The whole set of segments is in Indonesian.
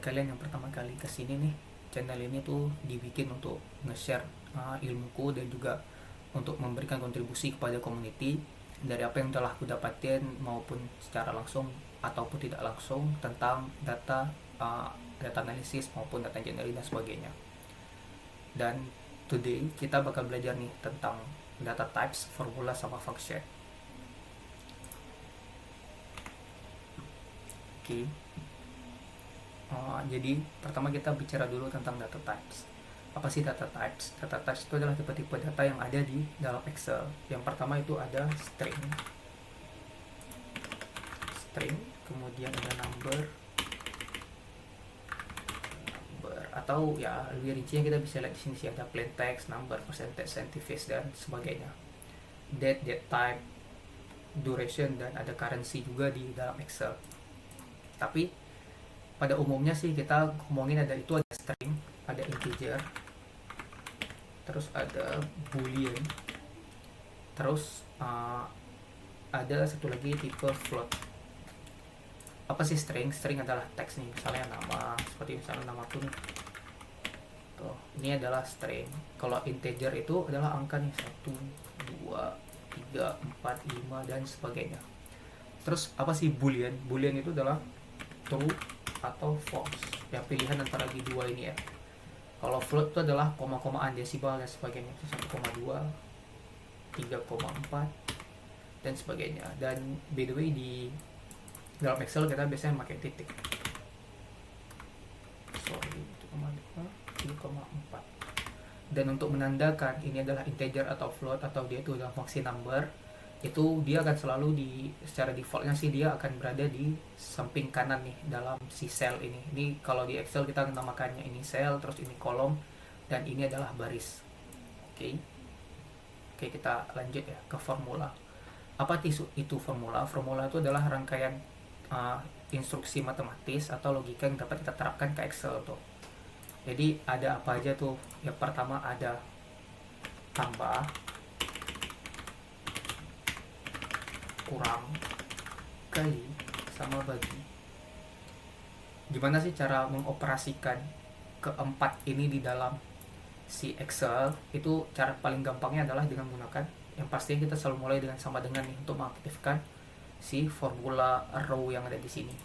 kalian yang pertama kali kesini nih, channel ini tuh dibikin untuk nge-share ilmuku dan juga untuk memberikan kontribusi kepada community dari apa yang telah aku dapatin maupun secara langsung ataupun tidak langsung tentang data analisis maupun data engineering dan sebagainya. Dan today kita bakal belajar nih tentang data types, formula sama function. Oke. Jadi pertama kita bicara dulu tentang data types. Apa sih data types? Data types itu adalah tipe-tipe data yang ada di dalam Excel. Yang pertama itu ada string, kemudian ada number, atau ya lebih rincinya kita bisa lihat di sini sih, ada plain text, number, percentage, scientific dan sebagainya. Date type, duration, dan ada currency juga di dalam Excel. Tapi pada umumnya sih kita ngomongin ada string, ada integer, terus ada boolean, terus ada satu lagi tipe float. Apa sih string? String adalah teks nih, misalnya nama, seperti misalnya nama pun tuh, ini adalah string. Kalau integer itu adalah angka nih, 1, 2, 3, 4, 5 dan sebagainya. Terus apa sih boolean? Boolean itu adalah true atau false, ya pilihan antara di dua ini ya. Kalau float itu adalah koma-komaan, desibel dan sebagainya, 1,2, 3,4 dan sebagainya. Dan by the way di dalam Excel kita biasanya pakai titik. 3,4. Dan untuk menandakan ini adalah integer atau float atau dia itu adalah fungsi number, itu dia akan selalu secara defaultnya sih dia akan berada di samping kanan nih dalam si cell ini. Ini kalau di Excel kita namakannya ini cell, terus ini kolom, dan ini adalah baris. Oke, kita lanjut ya ke formula. Apa itu formula? Formula itu adalah rangkaian instruksi matematis atau logika yang dapat kita terapkan ke Excel tuh. Jadi ada apa aja tuh? Yang pertama ada tambah, kurang, kali, sama bagi. Gimana sih cara mengoperasikan keempat ini di dalam si Excel? Itu cara paling gampangnya adalah dengan menggunakan, yang pastinya kita selalu mulai dengan sama dengan nih untuk mengaktifkan si formula row yang ada di sini.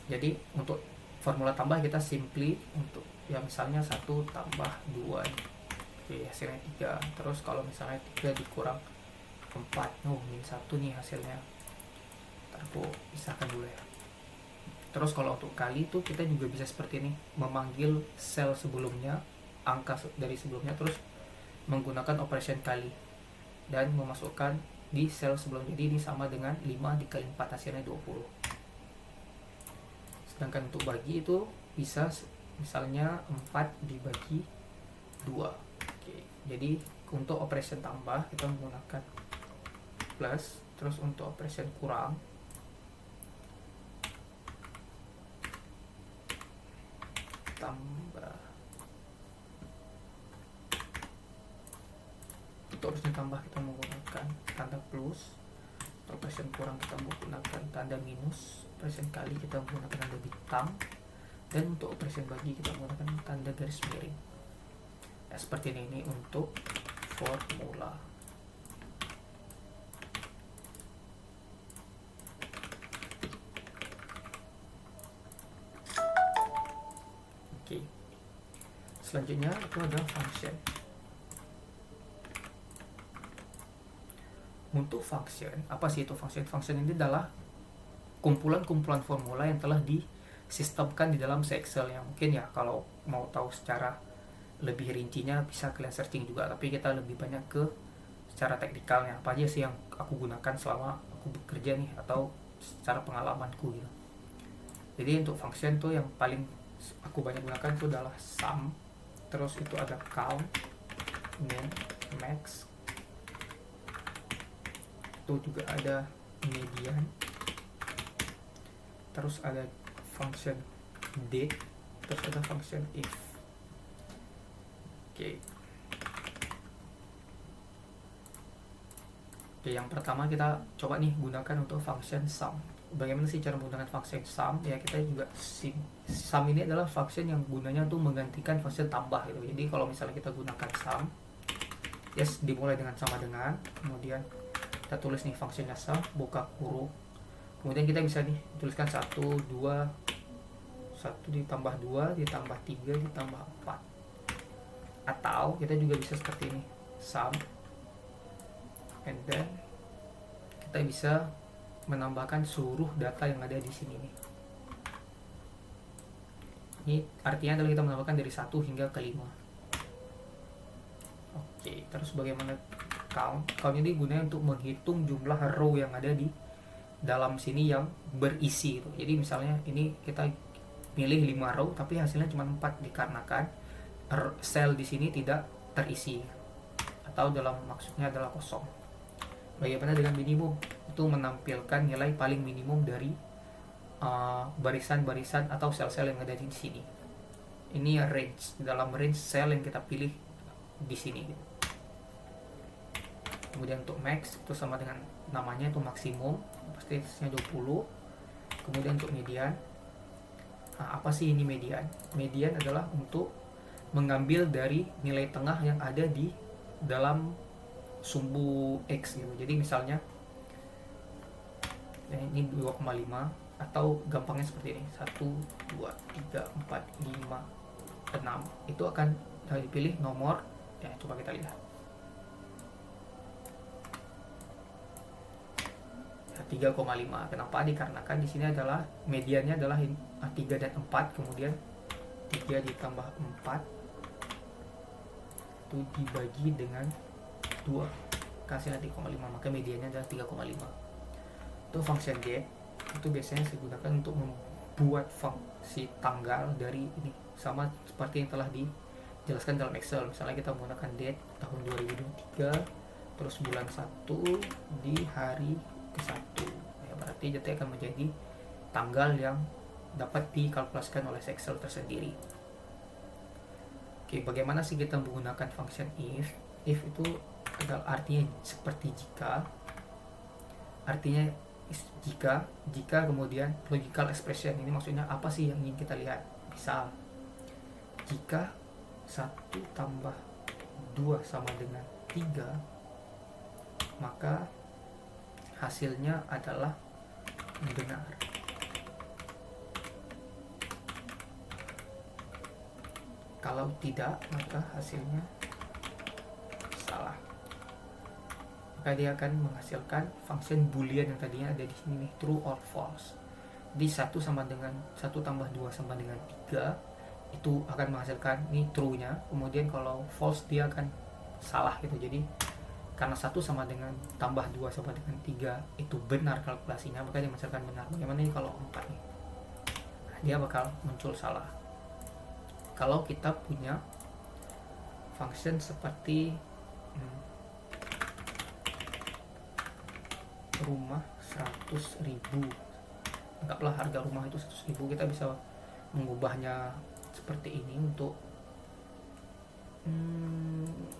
Jadi untuk formula tambah kita simply untuk ya misalnya 1 tambah 2, oke, hasilnya 3. Terus kalau misalnya 3 dikurang 4, min 1 nih hasilnya. Ntar aku pisahkan dulu ya. Terus kalau untuk kali itu kita juga bisa seperti ini, memanggil sel sebelumnya, angka dari sebelumnya, terus menggunakan operation kali dan memasukkan di sel sebelum. Jadi ini sama dengan 5 dikali 4, hasilnya 20. Sedangkan untuk bagi itu bisa misalnya 4 dibagi 2. Oke, jadi untuk operation tambah kita menggunakan plus, terus untuk operation kurang tambah. Untuk operation tambah kita menggunakan tanda plus, untuk operation kurang kita menggunakan tanda minus, operation kali kita menggunakan tanda bintang, dan untuk operation bagi kita menggunakan tanda garis miring. Ya, seperti ini untuk formula. Oke. Selanjutnya itu ada function. Untuk function, apa sih itu function? Function ini adalah kumpulan-kumpulan formula yang telah disistemkan di dalam Excel, yang mungkin ya kalau mau tahu secara lebih rincinya bisa kalian searching juga, tapi kita lebih banyak ke secara teknikalnya apa aja sih yang aku gunakan selama aku bekerja nih atau secara pengalamanku gitu. Jadi untuk function tuh yang paling aku banyak gunakan itu adalah sum, terus itu ada count, min, max, itu juga ada median, terus ada function date, terus ada function if. Oke, yang pertama kita coba nih gunakan untuk function sum. bagaimana sih cara menggunakan function sum? Ya kita juga sum ini adalah function yang gunanya untuk menggantikan function tambah gitu. Jadi kalau misalnya kita gunakan sum, yes, dimulai dengan sama dengan, kemudian kita tulis nih functionnya sum, buka kurung, kemudian kita bisa nih tuliskan 1, 2, 1 ditambah 2 ditambah 3 ditambah 4. Atau kita juga bisa seperti ini, sum, and then kita bisa menambahkan seluruh data yang ada di sini nih. Ini artinya adalah kita menambahkan dari 1 hingga ke 5. Oke, terus bagaimana count? Count ini gunanya untuk menghitung jumlah row yang ada di dalam sini yang berisi itu. Jadi misalnya ini kita pilih 5 row tapi hasilnya cuma 4 dikarenakan sel di sini tidak terisi atau dalam maksudnya adalah kosong. Bagaimana dengan minimum? Itu menampilkan nilai paling minimum dari barisan-barisan atau sel-sel yang ada di sini. Ini range, dalam range sel yang kita pilih di sini. Kemudian untuk max itu sama dengan namanya, itu maksimum, pasti 20. Kemudian untuk median, apa sih ini median? Median adalah untuk mengambil dari nilai tengah yang ada di dalam sumbu X gitu. Jadi misalnya ini 2,5, atau gampangnya seperti ini, 1, 2, 3, 4, 5, 6. Itu akan dipilih nomor, ya coba kita lihat. 3,5. Kenapa? Dikarenakan di sini adalah mediannya adalah 3 dan 4, kemudian 3 ditambah 4 itu dibagi dengan 2 hasilnya 3,5, maka mediannya adalah 3,5. Itu function get itu biasanya saya gunakan untuk membuat fungsi tanggal dari ini, sama seperti yang telah dijelaskan dalam Excel. Misalnya kita menggunakan date tahun 2023 terus bulan 1 di hari ke-1, ya, berarti data akan menjadi tanggal yang dapat dikalkulasikan oleh Excel tersendiri. Oke, bagaimana sih kita menggunakan function if? If itu adalah artinya seperti jika, artinya jika kemudian logical expression. Ini maksudnya apa sih yang ingin kita lihat? Misal jika 1 tambah 2 sama dengan 3, maka hasilnya adalah benar. Kalau tidak, maka hasilnya salah. Maka dia akan menghasilkan function boolean yang tadinya ada di sini nih, true or false. Jadi 1 sama dengan 1 tambah 2 sama dengan 3 itu akan menghasilkan ini true-nya. Kemudian kalau false dia akan salah gitu. Jadi karena 1 sama dengan tambah 2 sama dengan 3 itu benar kalkulasinya, maka dia menghasilkan benar. Bagaimana nih kalau 4 nih? Dia bakal muncul salah. Kalau kita punya function seperti rumah 100.000, anggaplah harga rumah itu 100.000, kita bisa mengubahnya seperti ini untuk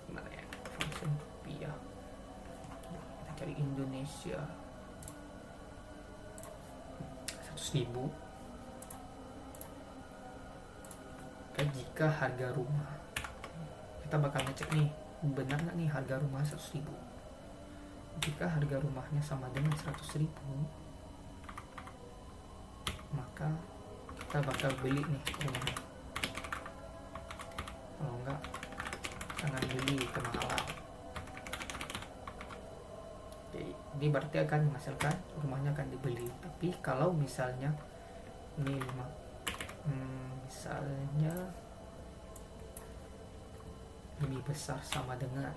mana ya, function rupiah, kita cari Indonesia 100.000. Jika harga rumah, kita bakal ngecek nih, benar nggak nih harga rumah 100.000. Jika harga rumahnya sama dengan 100.000, maka kita bakal beli nih rumahnya. Kalau enggak, jangan beli, kemahalan. Ini berarti akan menghasilkan rumahnya akan dibeli. Tapi kalau misalnya ini misalnya lebih besar sama dengan,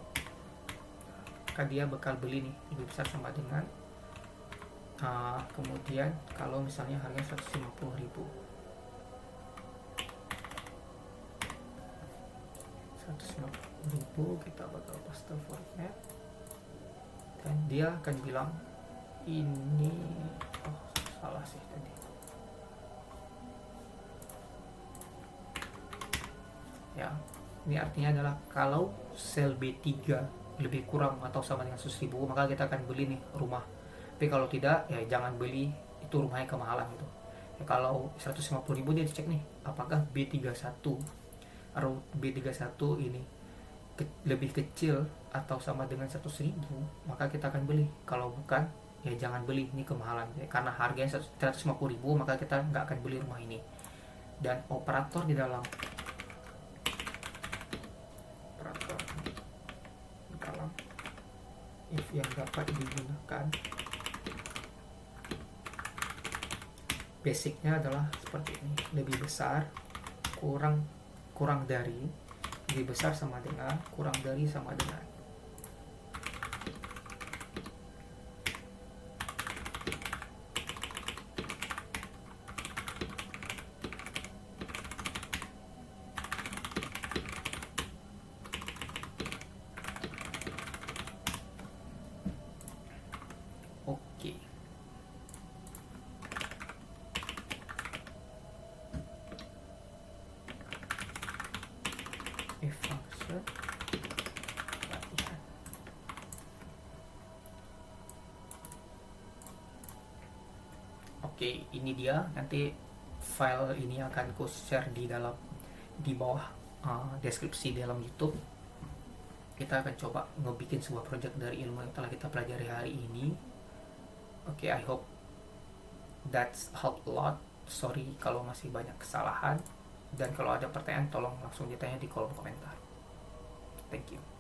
maka dia bakal beli nih, lebih besar sama dengan kemudian kalau misalnya harganya 150.000, 150.000 kita bakal paste format dan dia akan bilang ini salah sih tadi. Ya, ini artinya adalah kalau sel B3 lebih kurang atau sama dengan 100.000, maka kita akan beli nih rumah. Tapi kalau tidak, ya jangan beli itu rumahnya kemahalan gitu. Ya, kalau 150.000 dia cek nih apakah B31 atau B31 ini lebih kecil atau sama dengan 100.000, maka kita akan beli. Kalau bukan, ya jangan beli, ini kemahalan ya, karena harganya 150.000, maka kita nggak akan beli rumah ini. Dan operator di dalam if yang dapat digunakan, basicnya adalah seperti ini: lebih besar kurang dari, lebih besar sama dengan, kurang dari sama dengan. Oke. If function latihan. Oke, ini dia. Nanti file ini akan ku share di bawah deskripsi dalam YouTube. Kita akan coba ngebikin sebuah project dari ilmu yang telah kita pelajari hari ini. Oke, I hope that's helped a lot. Sorry kalau masih banyak kesalahan, dan kalau ada pertanyaan tolong langsung ditanya di kolom komentar. Thank you.